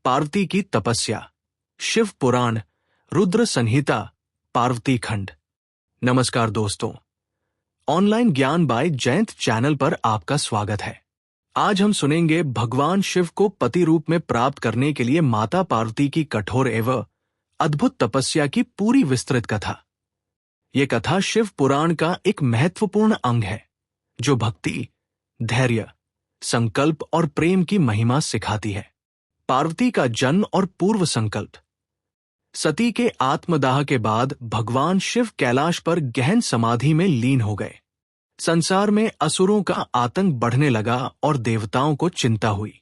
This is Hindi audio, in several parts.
पार्वती की तपस्या, शिव पुराण, रुद्र संहिता, पार्वती खंड। नमस्कार दोस्तों, ऑनलाइन ज्ञान बाय जयंत चैनल पर आपका स्वागत है। आज हम सुनेंगे भगवान शिव को पति रूप में प्राप्त करने के लिए माता पार्वती की कठोर एवं अद्भुत तपस्या की पूरी विस्तृत कथा। ये कथा शिव पुराण का एक महत्वपूर्ण अंग है जो भक्ति, धैर्य, संकल्प और प्रेम की महिमा सिखाती है। पार्वती का जन्म और पूर्व संकल्प। सती के आत्मदाह के बाद भगवान शिव कैलाश पर गहन समाधि में लीन हो गए। संसार में असुरों का आतंक बढ़ने लगा और देवताओं को चिंता हुई।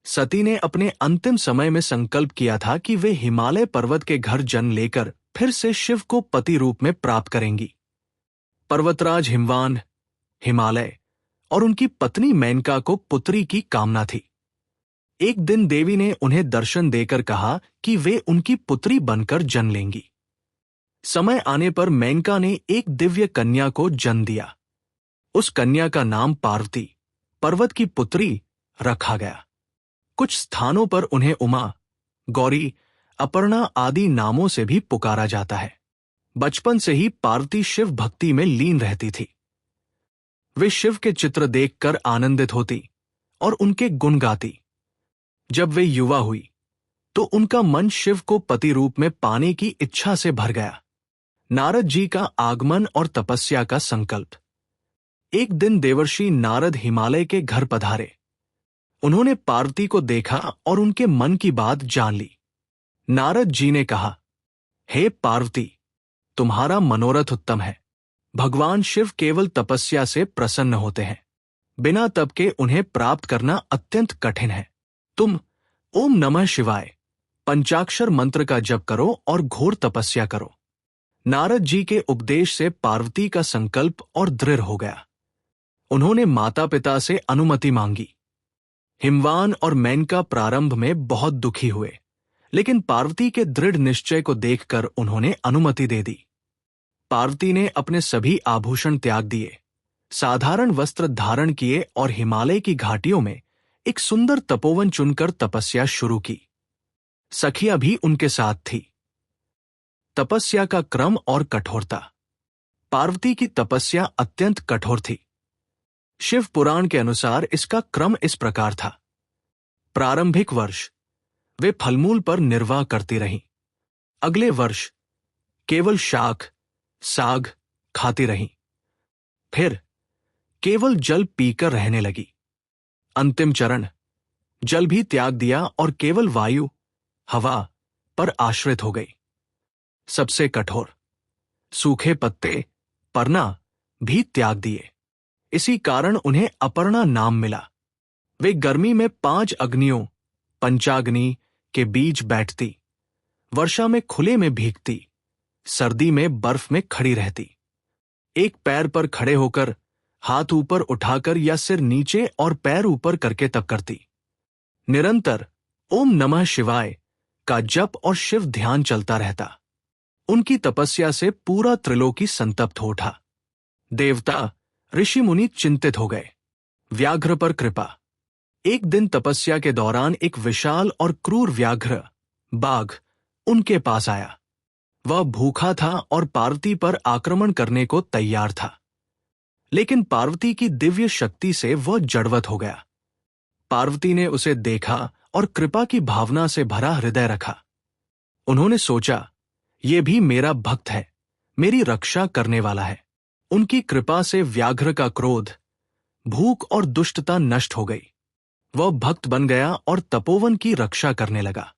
सती ने अपने अंतिम समय में संकल्प किया था कि वे हिमालय पर्वत के घर जन्म लेकर फिर से शिव को पति रूप में प्राप्त करेंगी। पर्वतराज हिमवान, हिमालय और उनकी पत्नी मेनका को पुत्री की कामना थी। एक दिन देवी ने उन्हें दर्शन देकर कहा कि वे उनकी पुत्री बनकर जन्म लेंगी। समय आने पर मेनका ने एक दिव्य कन्या को जन्म दिया। उस कन्या का नाम पार्वती, पर्वत की पुत्री, रखा गया। कुछ स्थानों पर उन्हें उमा, गौरी, अपर्णा आदि नामों से भी पुकारा जाता है। बचपन से ही पार्वती शिव भक्ति में लीन रहती थी। वे शिव के चित्र देखकर आनंदित होती और उनके गुण गाती। जब वे युवा हुई तो उनका मन शिव को पति रूप में पाने की इच्छा से भर गया। नारद जी का आगमन और तपस्या का संकल्प। एक दिन देवर्षि नारद हिमालय के घर पधारे। उन्होंने पार्वती को देखा और उनके मन की बात जान ली। नारद जी ने कहा, हे पार्वती, तुम्हारा मनोरथ उत्तम है। भगवान शिव केवल तपस्या से प्रसन्न होते हैं। बिना तप के उन्हें प्राप्त करना अत्यंत कठिन है। तुम ओम नमः शिवाय पंचाक्षर मंत्र का जप करो और घोर तपस्या करो। नारद जी के उपदेश से पार्वती का संकल्प और दृढ़ हो गया। उन्होंने माता पिता से अनुमति मांगी। हिमवान और मेनका प्रारंभ में बहुत दुखी हुए, लेकिन पार्वती के दृढ़ निश्चय को देखकर उन्होंने अनुमति दे दी। पार्वती ने अपने सभी आभूषण त्याग दिए, साधारण वस्त्र धारण किए और हिमालय की घाटियों में एक सुंदर तपोवन चुनकर तपस्या शुरू की। सखियां भी उनके साथ थी। तपस्या का क्रम और कठोरता। पार्वती की तपस्या अत्यंत कठोर थी। शिव पुराण के अनुसार इसका क्रम इस प्रकार था। प्रारंभिक वर्ष वे फलमूल पर निर्वाह करती रहीं। अगले वर्ष केवल शाक, साग खाती रहीं। फिर केवल जल पीकर रहने लगी। अंतिम चरण, जल भी त्याग दिया और केवल वायु, हवा पर आश्रित हो गई। सबसे कठोर, सूखे पत्ते, परना भी त्याग दिए। इसी कारण उन्हें अपर्णा नाम मिला। वे गर्मी में 5 अग्नियों, पंचाग्नि के बीच बैठती, वर्षा में खुले में भीगती, सर्दी में बर्फ में खड़ी रहती। एक पैर पर खड़े होकर, हाथ ऊपर उठाकर या सिर नीचे और पैर ऊपर करके तप करती। निरंतर ओम नमः शिवाय का जप और शिव ध्यान चलता रहता। उनकी तपस्या से पूरा त्रिलोकी संतप्त हो उठा। देवता, ऋषि मुनि चिंतित हो गए। व्याघ्र पर कृपा। एक दिन तपस्या के दौरान एक विशाल और क्रूर व्याघ्र, बाघ, उनके पास आया। वह भूखा था और पार्वती पर आक्रमण करने को तैयार था, लेकिन पार्वती की दिव्य शक्ति से वह जड़वत हो गया। पार्वती ने उसे देखा और कृपा की भावना से भरा हृदय रखा। उन्होंने सोचा, ये भी मेरा भक्त है, मेरी रक्षा करने वाला है। उनकी कृपा से व्याघ्र का क्रोध, भूख और दुष्टता नष्ट हो गई। वह भक्त बन गया और तपोवन की रक्षा करने लगा।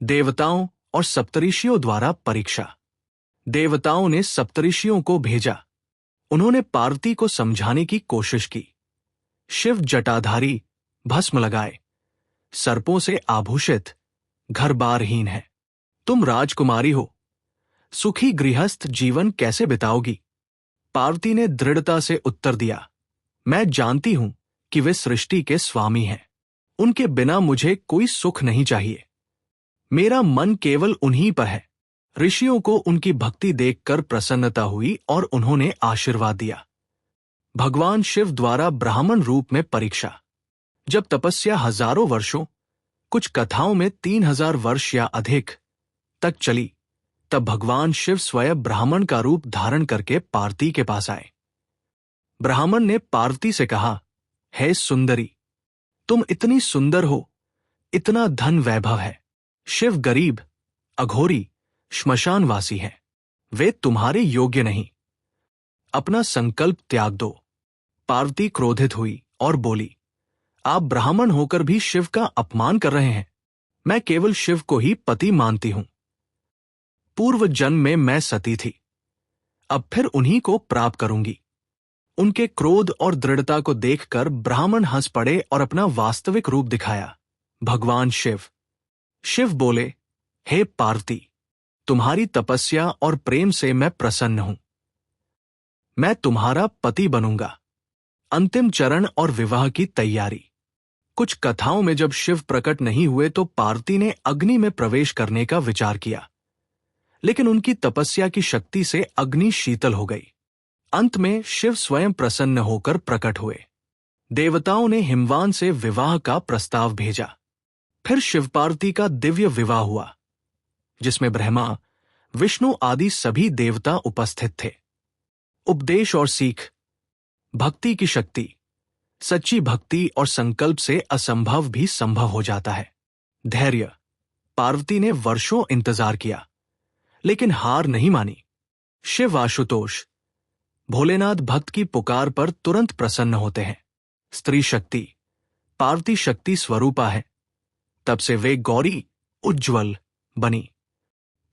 देवताओं और सप्तऋषियों द्वारा परीक्षा। देवताओं ने सप्तऋषियों को भेजा। उन्होंने पार्वती को समझाने की कोशिश की। शिव जटाधारी, भस्म लगाए, सर्पों से आभूषित, घर बारहीन है। तुम राजकुमारी हो, सुखी गृहस्थ जीवन कैसे बिताओगी? पार्वती ने दृढ़ता से उत्तर दिया, मैं जानती हूं कि वे सृष्टि के स्वामी हैं। उनके बिना मुझे कोई सुख नहीं चाहिए। मेरा मन केवल उन्हीं पर है। ऋषियों को उनकी भक्ति देखकर प्रसन्नता हुई और उन्होंने आशीर्वाद दिया। भगवान शिव द्वारा ब्राह्मण रूप में परीक्षा। जब तपस्या हजारों वर्षों, कुछ कथाओं में 3000 वर्ष या अधिक तक चली। तब भगवान शिव स्वयं ब्राह्मण का रूप धारण करके पार्वती के पास आए। ब्राह्मण ने पार्वती से कहा, हे सुंदरी, तुम इतनी सुंदर हो, इतना धन वैभव है। शिव गरीब, अघोरी, श्मशानवासी हैं। वे तुम्हारे योग्य नहीं। अपना संकल्प त्याग दो। पार्वती क्रोधित हुई और बोली, आप ब्राह्मण होकर भी शिव का अपमान कर रहे हैं। मैं केवल शिव को ही पति मानती हूं। पूर्व जन्म में मैं सती थी, अब फिर उन्हीं को प्राप्त करूंगी। उनके क्रोध और दृढ़ता को देखकर ब्राह्मण हंस पड़े और अपना वास्तविक रूप दिखाया। भगवान शिव बोले, हे पार्वती, तुम्हारी तपस्या और प्रेम से मैं प्रसन्न हूं। मैं तुम्हारा पति बनूंगा। अंतिम चरण और विवाह की तैयारी। कुछ कथाओं में जब शिव प्रकट नहीं हुए तो पार्वती ने अग्नि में प्रवेश करने का विचार किया, लेकिन उनकी तपस्या की शक्ति से अग्नि शीतल हो गई। अंत में शिव स्वयं प्रसन्न होकर प्रकट हुए। देवताओं ने हिमवान से विवाह का प्रस्ताव भेजा। फिर शिव पार्वती का दिव्य विवाह हुआ, जिसमें ब्रह्मा, विष्णु आदि सभी देवता उपस्थित थे। उपदेश और सीख। भक्ति की शक्ति। सच्ची भक्ति और संकल्प से असंभव भी संभव हो जाता है। धैर्य। पार्वती ने वर्षों इंतजार किया, लेकिन हार नहीं मानी। शिव आशुतोष। भोलेनाथ भक्त की पुकार पर तुरंत प्रसन्न होते हैं। स्त्री शक्ति। पार्वती शक्ति स्वरूपा है, तब से वे गौरी, उज्ज्वल बनी।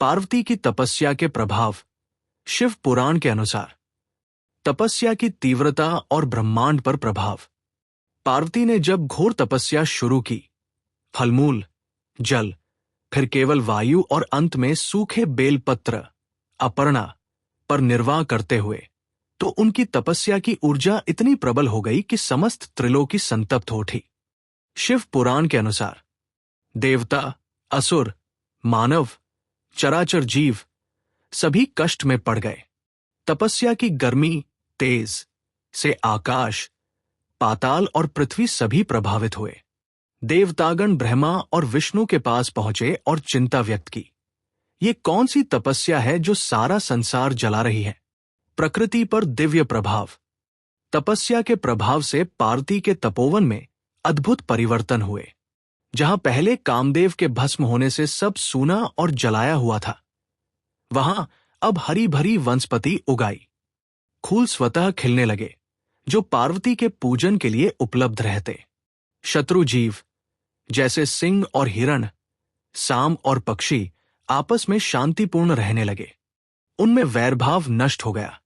पार्वती की तपस्या के प्रभाव। शिव पुराण के अनुसार तपस्या की तीव्रता और ब्रह्मांड पर प्रभाव। पार्वती ने जब घोर तपस्या शुरू की, फलमूल, जल, फिर केवल वायु और अंत में सूखे बेलपत्र, अपर्णा पर निर्वाह करते हुए, तो उनकी तपस्या की ऊर्जा इतनी प्रबल हो गई कि समस्त त्रिलोकी संतप्त हो उठी। शिव पुराण के अनुसार देवता, असुर, मानव, चराचर जीव सभी कष्ट में पड़ गए। तपस्या की गर्मी, तेज से आकाश, पाताल और पृथ्वी सभी प्रभावित हुए। देवतागण ब्रह्मा और विष्णु के पास पहुंचे और चिंता व्यक्त की। ये कौन सी तपस्या है जो सारा संसार जला रही है? प्रकृति पर दिव्य प्रभाव। तपस्या के प्रभाव से पार्वती के तपोवन में अद्भुत परिवर्तन हुए। जहां पहले कामदेव के भस्म होने से सब सूना और जलाया हुआ था, वहां अब हरी भरी वनस्पति उगाई। फूल स्वतः खिलने लगे, जो पार्वती के पूजन के लिए उपलब्ध रहते। शत्रु जीव जैसे सिंह और हिरण, सांप और पक्षी आपस में शांतिपूर्ण रहने लगे। उनमें वैरभाव नष्ट हो गया।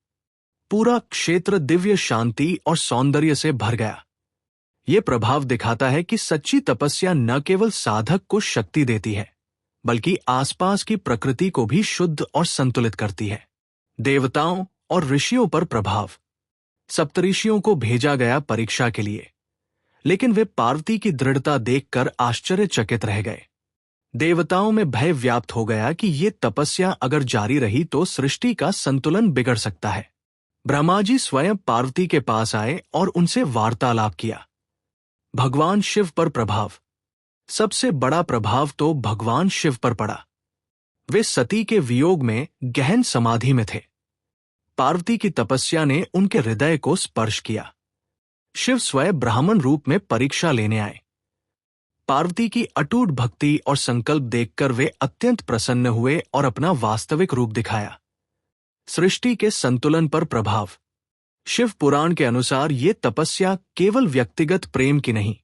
पूरा क्षेत्र दिव्य शांति और सौंदर्य से भर गया। यह प्रभाव दिखाता है कि सच्ची तपस्या न केवल साधक को शक्ति देती है, बल्कि आसपास की प्रकृति को भी शुद्ध और संतुलित करती है। देवताओं और ऋषियों पर प्रभाव। सप्तऋषियों को भेजा गया परीक्षा के लिए, लेकिन वे पार्वती की दृढ़ता देखकर आश्चर्यचकित रह गए। देवताओं में भय व्याप्त हो गया कि ये तपस्या अगर जारी रही तो सृष्टि का संतुलन बिगड़ सकता है। ब्रह्मा जी स्वयं पार्वती के पास आए और उनसे वार्तालाप किया। भगवान शिव पर प्रभाव। सबसे बड़ा प्रभाव तो भगवान शिव पर पड़ा। वे सती के वियोग में गहन समाधि में थे। पार्वती की तपस्या ने उनके हृदय को स्पर्श किया। शिव स्वयं ब्राह्मण रूप में परीक्षा लेने आए। पार्वती की अटूट भक्ति और संकल्प देखकर वे अत्यंत प्रसन्न हुए और अपना वास्तविक रूप दिखाया। सृष्टि के संतुलन पर प्रभाव। शिव पुराण के अनुसार ये तपस्या केवल व्यक्तिगत प्रेम की नहीं,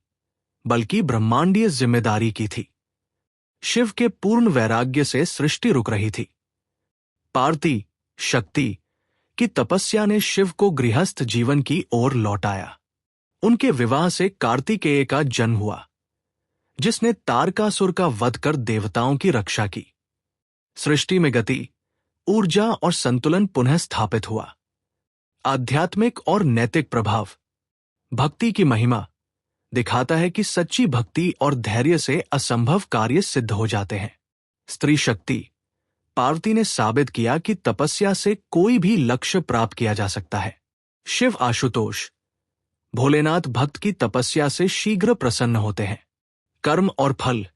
बल्कि ब्रह्मांडीय जिम्मेदारी की थी। शिव के पूर्ण वैराग्य से सृष्टि रुक रही थी। पार्वती शक्ति की तपस्या ने शिव को गृहस्थ जीवन की ओर लौटाया। उनके विवाह से कार्तिकेय का जन्म हुआ, जिसने तारकासुर का वध कर देवताओं की रक्षा की। सृष्टि में गति, ऊर्जा और संतुलन पुनः स्थापित हुआ। आध्यात्मिक और नैतिक प्रभाव। भक्ति की महिमा दिखाता है कि सच्ची भक्ति और धैर्य से असंभव कार्य सिद्ध हो जाते हैं। स्त्री शक्ति। पार्वती ने साबित किया कि तपस्या से कोई भी लक्ष्य प्राप्त किया जा सकता है। शिव आशुतोष। भोलेनाथ भक्त की तपस्या से शीघ्र प्रसन्न होते हैं। कर्म और फल।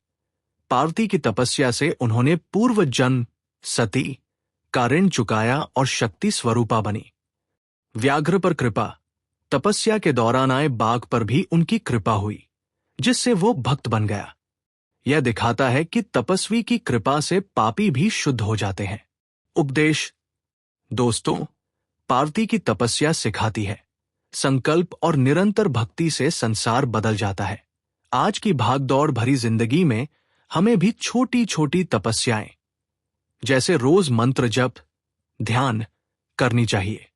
पार्वती की तपस्या से उन्होंने पूर्व जन्म सती का ऋण चुकाया और शक्ति स्वरूपा बनी। व्याघ्र पर कृपा, तपस्या के दौरान आए बाघ पर भी उनकी कृपा हुई, जिससे वो भक्त बन गया। यह दिखाता है कि तपस्वी की कृपा से पापी भी शुद्ध हो जाते हैं। उपदेश। दोस्तों, पार्वती की तपस्या सिखाती है, संकल्प और निरंतर भक्ति से संसार बदल जाता है। आज की भागदौड़ भरी जिंदगी में हमें भी छोटी छोटी तपस्याएं, जैसे रोज मंत्र जप, ध्यान करनी चाहिए।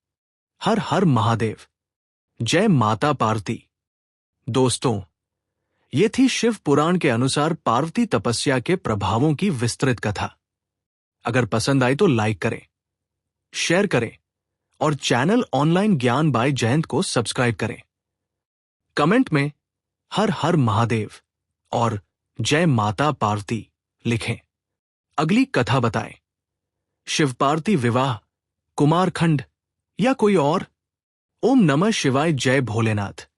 हर हर महादेव, जय माता पार्वती। दोस्तों, ये थी शिव पुराण के अनुसार पार्वती तपस्या के प्रभावों की विस्तृत कथा। अगर पसंद आई तो लाइक करें, शेयर करें और चैनल ऑनलाइन ज्ञान बाय जयंत को सब्सक्राइब करें। कमेंट में हर हर महादेव और जय माता पार्वती लिखें। अगली कथा बताएं, शिव पार्वती विवाह, कुमारखंड या कोई और? ओम नमः शिवाय। जय भोलेनाथ।